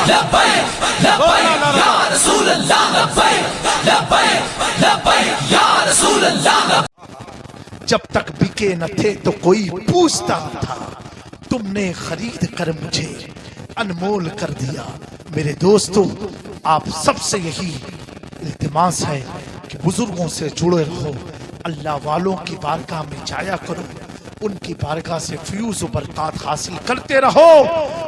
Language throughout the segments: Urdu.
لبیک لبیک یا رسول اللہ لبیک لبیک لبیک یا رسول اللہ. جب تک بکے نہ تھے تو کوئی پوچھتا نہ تھا، تم نے خرید کر مجھے انمول کر دیا. میرے دوستو، آپ سب سے یہی التماس ہے کہ بزرگوں سے جڑے رہو، اللہ والوں کی بارگاہ میں جایا کرو، ان کی بارگاہ سے فیوز و برکات حاصل کرتے رہو،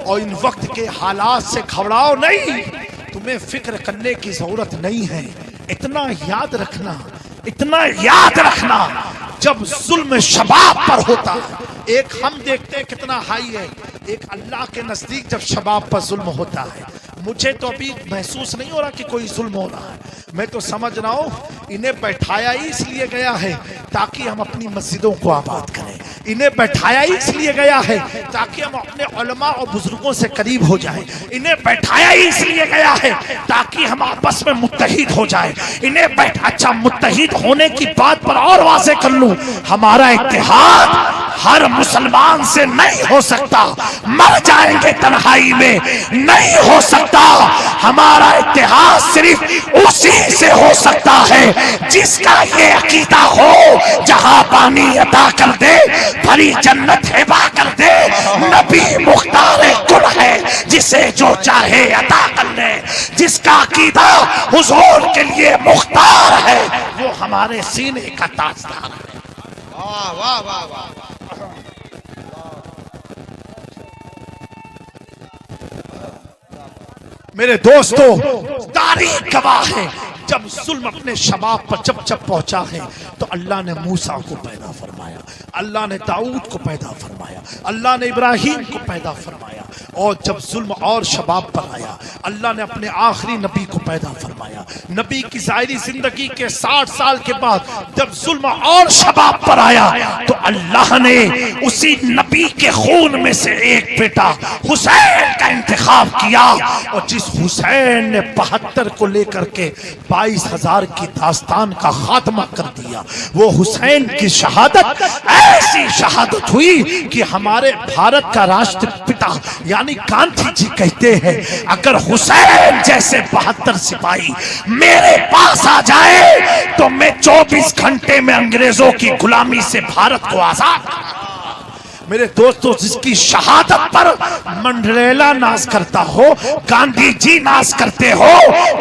اور ان وقت کے حالات سے گھبراؤ نہیں. تمہیں فکر کرنے کی ضرورت نہیں ہے. اتنا یاد رکھنا، اتنا یاد رکھنا، جب ظلم شباب پر ہوتا ہے، ایک ہم دیکھتے ہیں کتنا ہائی ہے، ایک اللہ کے نزدیک جب شباب پر ظلم ہوتا ہے، مجھے تو ابھی محسوس نہیں ہو رہا کہ کوئی ظلم ہو رہا ہے. میں تو سمجھ رہا ہوں انہیں بیٹھایا ہی اس لیے گیا ہے تاکہ ہم اپنی مسجدوں کو آباد کریں. انہیں بیٹھایا ہی اس لیے گیا ہے تاکہ ہم اپنے علماء اور بزرگوں سے قریب ہو جائیں. انہیں بیٹھایا ہی اس لیے گیا ہے تاکہ ہم آپس میں متحد ہو جائیں. اچھا، متحد ہونے کی بات پر اور واضح کر لوں، ہمارا اتحاد ہر مسلمان سے نہیں ہو سکتا، مر جائیں گے تنہائی میں، نہیں ہو سکتا. ہمارا اتحاد صرف اسی سے ہو سکتا ہے جس کا یہ عقیدہ ہو، جہاں پانی عطا کر دے، بھری جنت ہبا کر دے، نبی مختار کل ہے، جسے جو چاہے عطا کر لے. جس کا عقیدہ حضور کے لیے مختار ہے، وہ ہمارے سینے کا تاجدار ہے. واہ واہ واہ واہ. میرے دوستو، تاریخ گواہ ہے، جب ظلم اپنے شباب پر جب پہنچا ہے تو اللہ نے موسیٰ کو پیدا فرمایا، اللہ نے داؤد کو پیدا فرمایا، اللہ نے ابراہیم کو پیدا فرمایا. اور جب ظلم اور شباب پر آیا، اللہ نے اپنے آخری نبی کو پیدا فرمایا. نبی کی ظاہری زندگی کے 60 سال کے بعد جب ظلم اور شباب پر آیا تو اللہ نے اسی نبی کے خون میں سے ایک بیٹا حسین کا انتخاب کیا، اور جس حسین نے 72 کو لے کر کے 22,000 کی داستان کا خاتمہ کر دیا، وہ حسین کی شہادت ایسی شہادت ہوئی کہ ہمارے بھارت کا راشٹر پتا یعنی گاندھی جی کہتے ہیں، اگر حسین جیسے 72 سپاہی میرے پاس آ جائے تو میں 24 گھنٹے میں انگریزوں کی غلامی سے بھارت کو آزاد کروں. میرے دوستو، جس کی شہادت پر منڈیلا ناز کرتا ہو، گاندھی جی ناز کرتے ہو،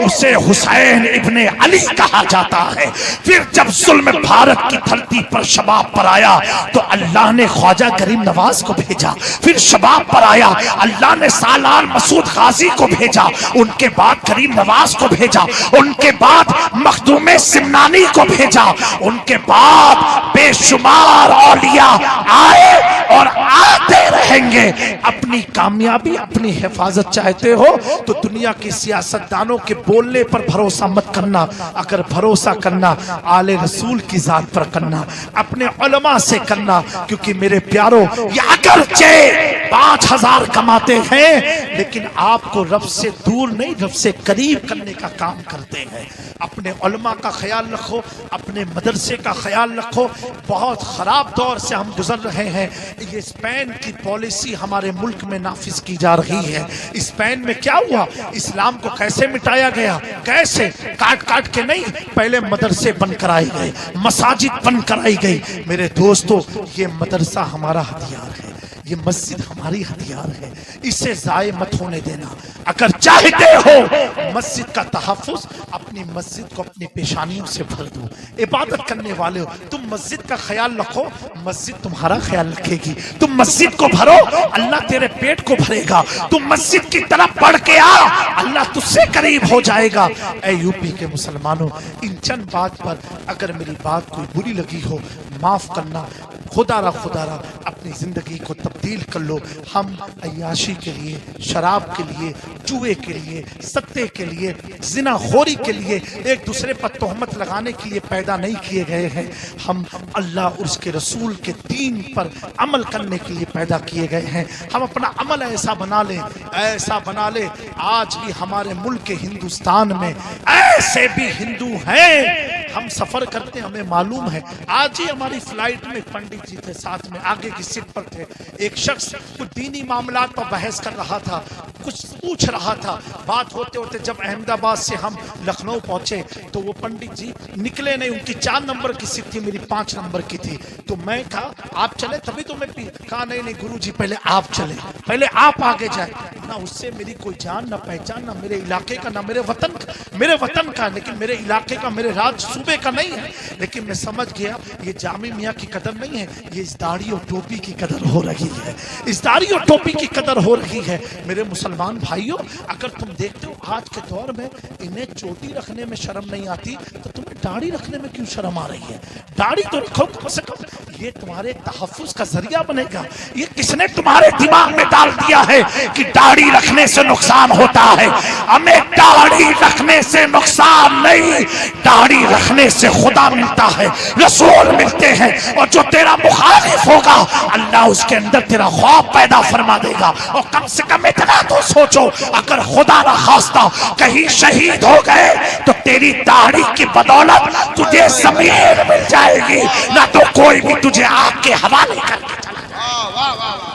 اسے حسین ابن علی کہا جاتا ہے. پھر جب ظلم بھارت کی دھرتی پر شباب پر آیا تو اللہ نے خواجہ کریم نواز کو بھیجا. پھر شباب پر آیا، اللہ نے سالار مسعود غازی کو بھیجا، ان کے بعد کریم نواز کو بھیجا، ان کے بعد مخدوم سمنانی کو بھیجا، ان کے بعد بے شمار اولیاء آئے اور آتے رہیں گے. اپنی کامیابی، اپنی حفاظت چاہتے ہو تو دنیا کی سیاستدانوں کے بولنے پر بھروسہ مت کرنا. اگر بھروسہ کرنا، آل رسول کی ذات پر کرنا، اپنے علماء سے کرنا. کیونکہ میرے پیارو، یہ اگرچہ 5,000 کماتے ہیں لیکن آپ کو رب سے دور نہیں، رب سے قریب کرنے کا کام کرتے ہیں. اپنے علماء کا خیال رکھو، اپنے مدرسے کا خیال رکھو. بہت خراب دور سے ہم گزر رہے ہیں. یہ اسپین کی پالیسی ہمارے ملک میں نافذ کی جا رہی ہے. اسپین میں کیا ہوا؟ اسلام کو کیسے مٹایا گیا؟ کیسے؟ کاٹ کے نہیں، پہلے مدرسے بن کر آئی گئے، مساجد بن کر آئی گئی. میرے دوستو، یہ مدرسہ ہمارا ہتھیار ہے، یہ مسجد ہماری ہتھیار ہے، اسے ضائع مت ہونے دینا. اگر چاہتے ہو مسجد کا تحفظ، اپنی مسجد کو اپنی پیشانیوں سے بھر دو. عبادت کرنے والے ہو، تم مسجد کا خیال رکھو، مسجد تمہارا خیال رکھے گی. تم مسجد کو بھرو، اللہ تیرے پیٹ کو بھرے گا. تم مسجد کی طرف بڑھ کے آ، اللہ تجھ سے قریب ہو جائے گا. اے یو پی کے مسلمانوں، ان چند بات پر اگر میری بات کوئی بری لگی ہو، معاف کرنا. خدا را اپنی زندگی کو تبدیل کر لو. ہم عیاشی کے لیے، شراب کے لیے، جوئے کے لیے، ستے کے لیے، زنا خوری کے لیے، ایک دوسرے پر تہمت لگانے کے لیے پیدا نہیں کیے گئے ہیں. ہم اللہ اور اس کے رسول کے دین پر عمل کرنے کے لیے پیدا کیے گئے ہیں. ہم اپنا عمل ایسا بنا لیں، ایسا بنا لیں. آج بھی ہمارے ملک ہندوستان میں ایسے بھی ہندو ہیں ہم سفر کرتے ہیں ہمیں معلوم ہے. آج ہی ہماری فلائٹ میں پنڈت جی تھے ساتھ میں, آگے کی سیٹ پر تھے. ایک شخص کچھ دینی معاملات پر بحث کر رہا تھا, کچھ پوچھ رہا تھا. بات ہوتے ہوتے جب احمد آباد سے ہم لکھنؤ پہنچے تو وہ پنڈت جی نکلے نہیں. ان کی 4 نمبر کی سیٹ تھی, میری 5 نمبر کی تھی. تو میں کہا آپ چلے تبھی تو میں کہا نہیں گرو جی پہلے آپ چلے, پہلے آپ آگے جائیں. نہ اس سے میری کوئی جان نہ پہچان, نہ میرے علاقے کا, نہ میرے وطن کا, لیکن میرے علاقے کا, میرے راج صوبے کا نہیں ہے. لیکن میں سمجھ گیا یہ جامع میاں کی قدر نہیں ہے, یہ اس داڑھی اور ٹوپی کی قدر ہو رہی ہے, اس داڑھی اور ٹوپی کی قدر ہو رہی ہے. میرے مسلمان بھائیوں, اگر تم دیکھتے ہو آج کے دور میں انہیں چوٹی رکھنے میں شرم نہیں آتی تو تمہیں داڑھی رکھنے میں کیوں شرم آ رہی ہے؟ داڑھی تو رکھو کم سے کم, یہ تمہارے تحفظ کا ذریعہ بنے گا. یہ کس نے تمہارے دماغ میں ڈال دیا ہے کہ داڑھی رکھنے سے نقصان ہوتا ہے؟ ہمیں داڑھی رکھنے سے نقصان نہیں, داڑھی رکھنے سے خدا ملتا ہے, رسول ملتے ہیں, اور جو تیرا مخالف ہوگا اللہ اس کے اندر تیرا خوف پیدا فرما دے گا. اور کم سے کم اتنا تو سوچو, اگر خدا نہ خواستہ کہیں شہید ہو گئے تو تیری داڑھی کی بدولت تجھے زمین مل جائے گی, نہ تو کوئی بھی تجھے آگ کے حوالے کر کے چلا جائے.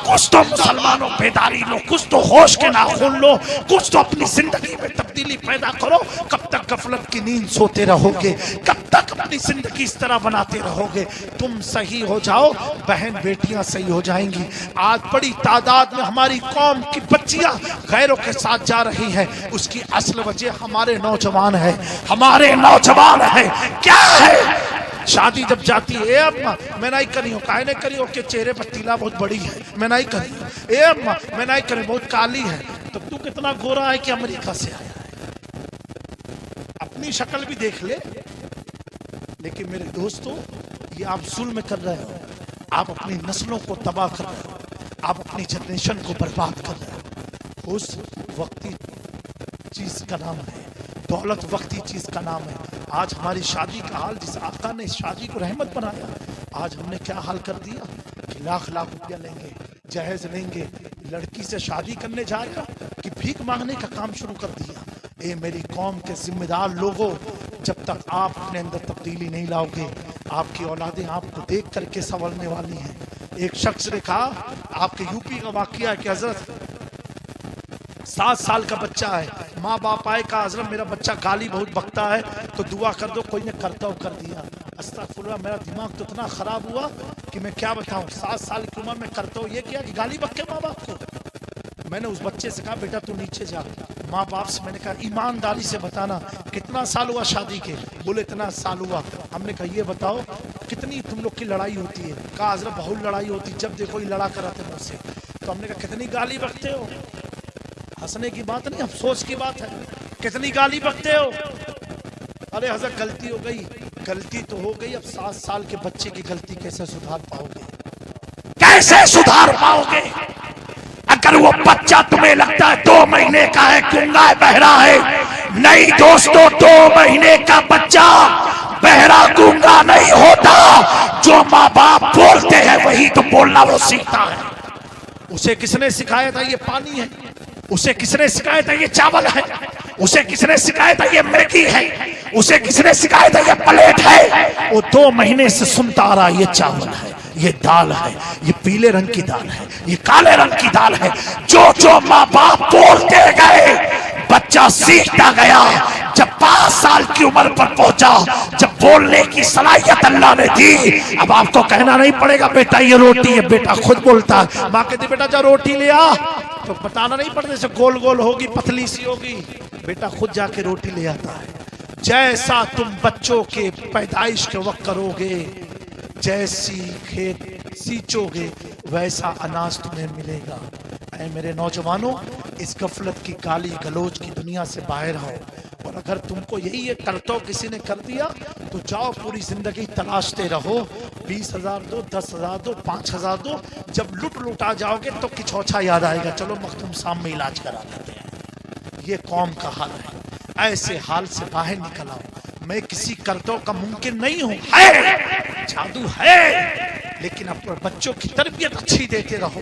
کچھ تو مسلمانوں بیداری لو, کچھ تو ہوش کے ناخن لو, کچھ تو اپنی زندگی میں تبدیلی پیدا کرو. کب تک غفلت کی نیند سوتے رہو گے؟ کب تک اپنی زندگی اس طرح بناتے رہو گے؟ تم صحیح ہو جاؤ, بہن بیٹیاں صحیح ہو جائیں گی. آج بڑی تعداد میں ہماری قوم کی بچیاں غیروں کے ساتھ جا رہی ہیں, اس کی اصل وجہ ہمارے نوجوان ہیں, ہمارے نوجوان ہیں. کیا ہے؟ شادی جب جاتی ہے, اے اماں میں نہیں کری ہوں, کائے نہیں کری ہوں کہ چہرے پر تیلا بہت بڑی ہے, میں نہیں کری ہوں. اے اماں میں نہیں کری, بہت کالی ہے. تو تو کتنا گورا ہے کہ امریکہ سے آیا ہے, اپنی شکل بھی دیکھ لے. لیکن میرے دوستو, یہ آپ ظلم کر رہے ہو, آپ اپنی نسلوں کو تباہ کر رہے ہو, آپ اپنی جنریشن کو برباد کر رہے ہو. اس وقتی چیز کا نام ہے دولت, وقتی چیز کا نام ہے. آج ہماری شادی کا حال, جس آقا نے شادی کو رحمت بنایا, آج ہم نے کیا حال کر دیا کہ لاکھ روپیہ لیں گے, جہیز لیں گے, لڑکی سے شادی کرنے جا رہا کہ بھیک مانگنے کا کام شروع کر دیا. اے میری قوم کے ذمہ دار لوگوں, جب تک آپ اپنے اندر تبدیلی نہیں لاؤ گے, آپ کی اولادیں آپ کو دیکھ کر کے سنورنے والی ہیں. ایک شخص نے کہا, آپ کے یوپی کا واقعہ ہے کہ حضرت 7 سال کا بچہ ہے, ماں باپ آئے, کہا حضرت میرا بچہ گالی بہت بکتا ہے تو دعا کر دو. کوئی نے کرتا ہو کر دیا. استغفراللہ, میرا دماغ تو اتنا خراب ہوا کہ میں کیا بتاؤں. 7 سال کی عمر میں کرتا ہوں یہ کیا کہ گالی بک کے ماں باپ کو. میں نے اس بچے سے کہا بیٹا تو نیچے جا. ماں باپ سے میں نے کہا ایمانداری سے بتانا کتنا سال ہوا شادی کے؟ بولے اتنا سال ہوا. ہم نے کہا یہ بتاؤ کتنی تم لوگ کی لڑائی ہوتی ہے؟ کہا حضرت بہت لڑائی ہوتی, جب دیکھو یہ لڑا کر آتے مجھ سے. تو ہم نے کہا کتنی گالی بکتے ہو؟ ہنسنے کی بات نہیں, افسوس کی بات ہے. کتنی گالی بکتے ہو؟ ارے حضرت غلطی ہو گئی. غلطی تو ہو گئی, اب 7 سال کے بچے کی غلطی کیسے سدھار پاؤ گے؟ کیسے سدھار پاؤ گے؟ اگر وہ بچہ تمہیں لگتا ہے 2 مہینے کا ہے, گنگا ہے, بہرا ہے, نہیں دوستو, 2 مہینے کا بچہ بہرا گنگا نہیں ہوتا. جو ماں باپ بولتے ہیں وہی تو بولنا وہ سیکھتا ہے. اسے کس نے سکھایا تھا یہ پانی ہے؟ اسے کس نے سکھایا تھا یہ چاول ہے؟ اسے کس نے سکھایا تھا یہ میگی ہے؟ اسے کس نے سکھایا تھا یہ پلیٹ ہے؟ وہ 2 مہینے سے سنتا آ رہا یہ چاول ہے, یہ دال ہے, یہ پیلے رنگ کی دال ہے, یہ کالے رنگ کی دال ہے. جو ماں باپ بولتے گئے بچہ سیکھتا گیا. جب 5 سال کی عمر پر پہنچا, جب بولنے کی صلاحیت اللہ نے دی, اب آپ کو کہنا نہیں پڑے گا بیٹا یہ روٹی ہے, بیٹا خود بولتا ہے. ماں کہتی بیٹا جا روٹی لے آ, تو بتانا نہیں پڑتا جیسے گول گول ہوگی, پتلی سی ہوگی, بیٹا خود جا کے روٹی لے آتا ہے. جیسا تم بچوں کے پیدائش کے وقت کرو گے, جیسی کھیت سیچو گے, ویسا اناج تمہیں ملے گا. اے میرے نوجوانوں, اس غفلت کی گالی گلوچ کی دنیا سے باہر آؤ. اور اگر تم کو یہی یہ کرتو کسی نے کر دیا تو جاؤ پوری زندگی تلاشتے رہو. 20,000 دو, 10,000 دو, 5,000 دو. جب لٹا جاؤ گے تو کچھوچا یاد آئے گا, چلو مختوم صاحب میں علاج کرا دیتے ہیں. یہ قوم کا حال ہے. ایسے حال سے باہر نکل آؤ. میں کسی کرتو کا ممکن نہیں ہوں, ہے جادو ہے, لیکن اپنے بچوں کی تربیت اچھی دیتے رہو.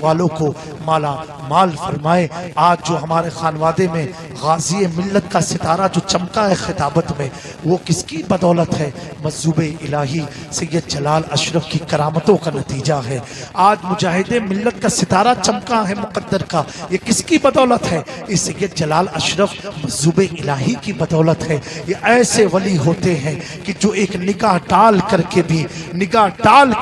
والوں کو مالا مال فرمائے۔ آج جو ہمارے خانوادے میں غازی ملت کا ستارہ جو چمکا ہے خطابت میں، وہ کس کی بدولت ہے؟ مظلوم الہی سید جلال اشرف کی کرامتوں کا نتیجہ ہے۔ آج مجاہد ملت کا ستارہ چمکا ہے مقدر کا، یہ کس کی بدولت ہے؟ یہ سید جلال اشرف مظلوم الہی کی بدولت ہے۔ یہ ایسے ولی ہوتے ہیں کہ جو ایک نگاہ ڈال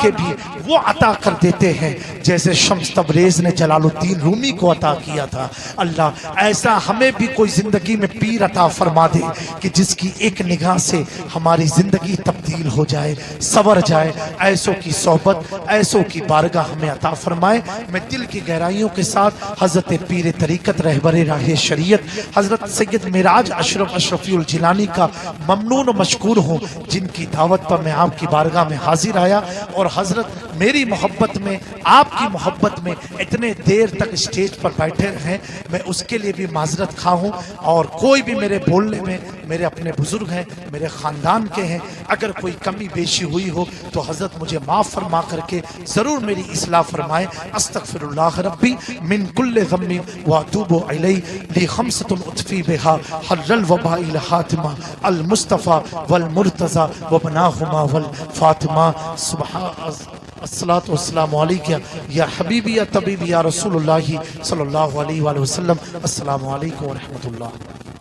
کے بھی وہ عطا کر دیتے ہیں، جیسے شمس تبریز نے جلال الدین رومی کو عطا کیا تھا۔ اللہ ایسا ہمیں بھی کوئی زندگی میں پیر عطا فرما دے کہ جس کی ایک نگاہ سے ہماری زندگی تبدیل ہو جائے، سنور جائے۔ ایسوں کی صحبت، ایسوں کی بارگاہ ہمیں عطا فرمائے۔ میں دل کی گہرائیوں کے ساتھ حضرت پیر طریقت رہبر راہ شریعت حضرت سید معراج اشرف اشرفی الجیلانی کا ممنون و مشکور ہوں، جن کی دعوت پر میں آپ کی بارگاہ میں حاضر آیا، اور حضرت میری محبت میں، آپ کی محبت میں اتنے دیر تک اسٹیج پر بیٹھے ہیں، میں اس کے لیے بھی معذرت خواہ ہوں۔ اور کوئی بھی میرے بولنے میں، میرے اپنے بزرگ ہیں، میرے خاندان کے ہیں، اگر کوئی کمی بیشی ہوئی ہو تو حضرت مجھے معاف فرما کر کے ضرور میری اصلاح فرمائے۔ استغفر اللہ ربی من کل ذنب واتوب الیہ لخمسۃ اطفی بہا حر الوباء الحاتمہ المصطفى والمرتضى وبناہما والفاطمہ۔ الصلاۃ والسلام علیک یا حبیبی یا طبیبی یا رسول اللہ صلی اللہ علیہ وآلہ وسلم۔ السلام علیکم ورحمۃ اللہ۔